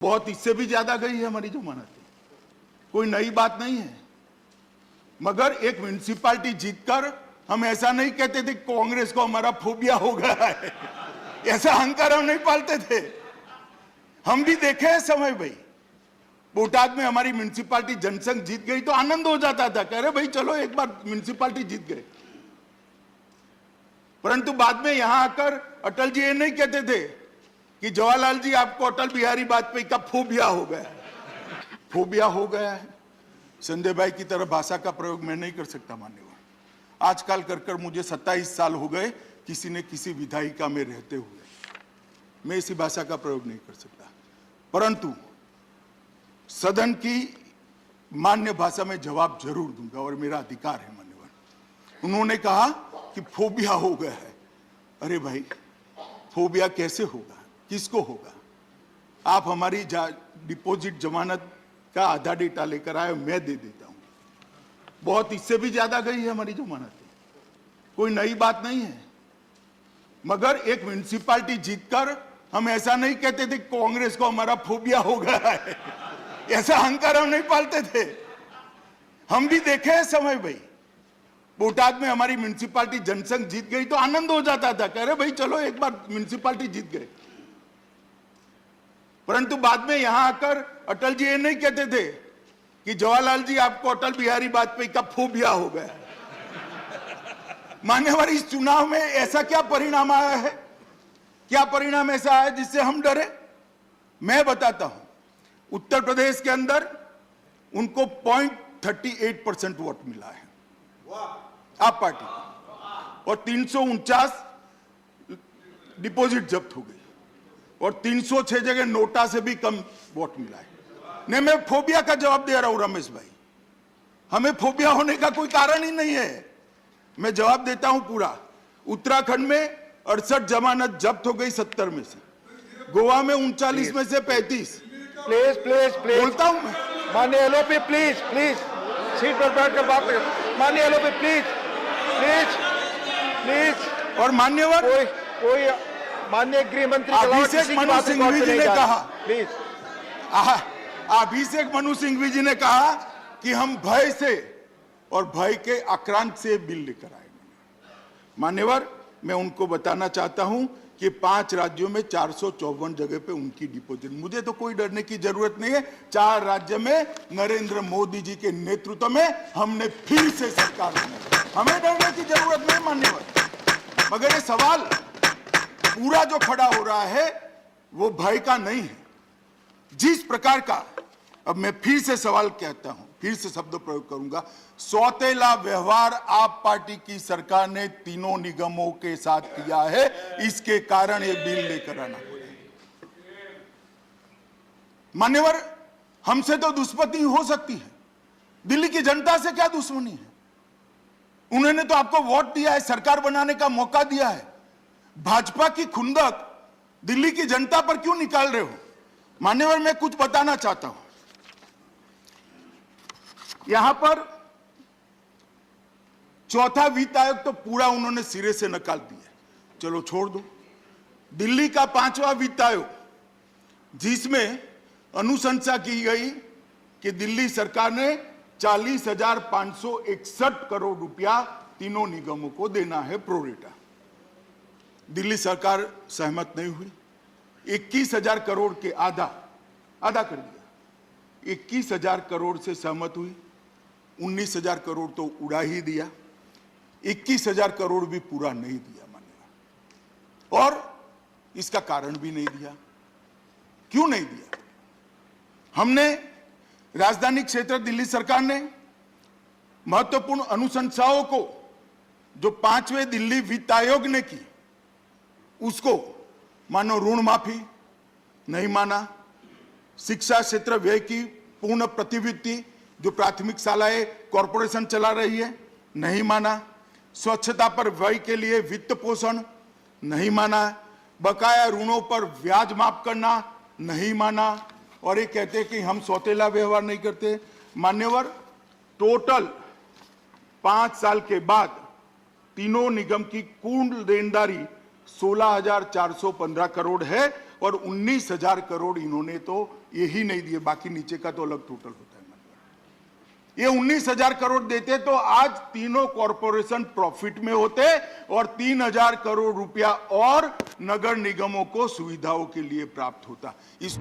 बहुत इससे भी ज्यादा गई है हमारी जमानत। कोई नई बात नहीं है, मगर एक म्युनिसिपालिटी जीतकर हम ऐसा नहीं कहते थे कांग्रेस को हमारा फोबिया हो गया है। ऐसा अहंकार हम नहीं पालते थे। हम भी देखे हैं समय भाई, बोटाद में हमारी म्युनिसिपालिटी जनसंघ जीत गई तो आनंद हो जाता था, कह रहे भाई चलो एक बार म्युनिसिपालिटी जीत गए। परंतु बाद में यहां आकर अटल जी ये नहीं कहते थे कि जवाहरलाल जी आपको अटल बिहारी वाजपेयी का फोबिया हो गया है। फोबिया हो गया है, संजय भाई की तरह भाषा का प्रयोग मैं नहीं कर सकता मान्यवर। आजकल कर मुझे 27 साल हो गए किसी ने किसी विधायिका में रहते हुए, मैं इसी भाषा का प्रयोग नहीं कर सकता। परंतु सदन की मान्य भाषा में जवाब जरूर दूंगा और मेरा अधिकार है मान्यवर। उन्होंने कहा कि फोबिया हो गया है। अरे भाई, फोबिया कैसे होगा, किसको होगा? आप हमारी डिपॉजिट जमानत का आधा डेटा लेकर आए, मैं दे देता हूं। बहुत इससे भी ज्यादा गई है हमारी जमानत। कोई नई बात नहीं है, मगर एक म्युनिसिपालिटी जीतकर हम ऐसा नहीं कहते थे कांग्रेस को हमारा फोबिया हो गया है। ऐसा अहंकार हम नहीं पालते थे। हम भी देखे हैं समय भाई, बोटाद में हमारी म्युनिसिपालिटी जनसंघ जीत गई तो आनंद हो जाता था, कह रहे भाई चलो एक बार म्युनिसिपालिटी जीत गए। परंतु बाद में यहां आकर अटल जी ये नहीं कहते थे कि जवाहरलाल जी आपको अटल बिहारी वाजपेयी का फोबिया हो गया है। मान्यवर, इस चुनाव में ऐसा क्या परिणाम आया है, क्या परिणाम ऐसा आया जिससे हम डरे? मैं बताता हूं। उत्तर प्रदेश के अंदर उनको 0.38% वोट मिला है आप पार्टी, और 349 डिपॉजिट जब्त हो गई, और 306 जगह नोटा से भी कम वोट मिला है। नहीं, मैं फोबिया का जवाब दे रहा हूं रमेश भाई, हमें फोबिया होने का कोई कारण ही नहीं है। मैं जवाब देता हूं पूरा। उत्तराखंड में 68 जमानत जब्त हो गई 70 में से, गोवा में 39 में से 35। प्लीज प्लीज प्लीज बोलता हूं मैं। माननीय एलओपी प्लीज प्लीज सीट पर बैठकर बात करें। माननीय एलओपी प्लीज प्लीज प्लीज। और मान्यवर कोई माननीय गृह मंत्री अभिषेक मनु सिंघवी जी ने कहा, प्लीज अभिषेक मनु सिंघवी जी ने कहा कि हम भय से और भय के आक्रांत से बिल लेकर आएंगे। मान्यवर, मैं उनको बताना चाहता हूं कि 5 राज्यों में 454 जगह पे उनकी डिपॉजिट, मुझे तो कोई डरने की जरूरत नहीं है। 4 राज्य में नरेंद्र मोदी जी के नेतृत्व में हमने फिर से सरकार बनाई, हमें डरने की जरूरत नहीं मान्यवर। मगर ये सवाल पूरा जो खड़ा हो रहा है वो भय का नहीं है। जिस प्रकार का, अब मैं फिर से सवाल कहता हूं, फिर से शब्द प्रयोग करूंगा, सौतेला व्यवहार आप पार्टी की सरकार ने तीनों निगमों के साथ किया है, इसके कारण ये बिल लेकर आना पड़ा। मान्यवर, हमसे तो दुश्मनी हो सकती है, दिल्ली की जनता से क्या दुश्मनी है? उन्होंने तो आपको वोट दिया है, सरकार बनाने का मौका दिया है। भाजपा की खुंदक दिल्ली की जनता पर क्यों निकाल रहे हो? मान्यवर, मैं कुछ बताना चाहता हूं। यहां पर चौथा वित्त आयोग तो पूरा उन्होंने सिरे से निकाल दिया, चलो छोड़ दो। दिल्ली का 5वां वित्त आयोग, जिसमें अनुशंसा की गई कि दिल्ली सरकार ने 40,561 करोड़ रुपया तीनों निगमों को देना है प्रोरेटा। दिल्ली सरकार सहमत नहीं हुई। 21,000 करोड़ के आधा कर दिया। 21,000 करोड़ से सहमत हुई, 19,000 करोड़ तो उड़ा ही दिया, 21,000 करोड़ भी पूरा नहीं दिया मान्यवर। और इसका कारण भी नहीं दिया। क्यों नहीं दिया? हमने राजधानी क्षेत्र दिल्ली सरकार ने महत्वपूर्ण अनुशंसाओं को जो 5वें दिल्ली वित्त आयोग ने की, उसको मानो ऋण माफी नहीं माना, शिक्षा क्षेत्र व्यय की पूर्ण प्रतिवृत्ति जो प्राथमिक शालाएं कॉरपोरेशन चला रही है नहीं माना, स्वच्छता पर व्यय के लिए वित्त पोषण नहीं माना, बकाया ऋणों पर ब्याज माफ करना नहीं माना, और ये कहते कि हम सौतेला व्यवहार नहीं करते। मान्यवर, टोटल 5 साल के बाद तीनों निगम की कुल देनदारी 16,415 करोड़ है और 19,000 करोड़ इन्होंने तो ये ही नहीं दिए, बाकी नीचे का तो अलग टोटल होता है। ये 19,000 करोड़ देते तो आज तीनों कॉरपोरेशन प्रॉफिट में होते और 3,000 करोड़ रुपया और नगर निगमों को सुविधाओं के लिए प्राप्त होता। इस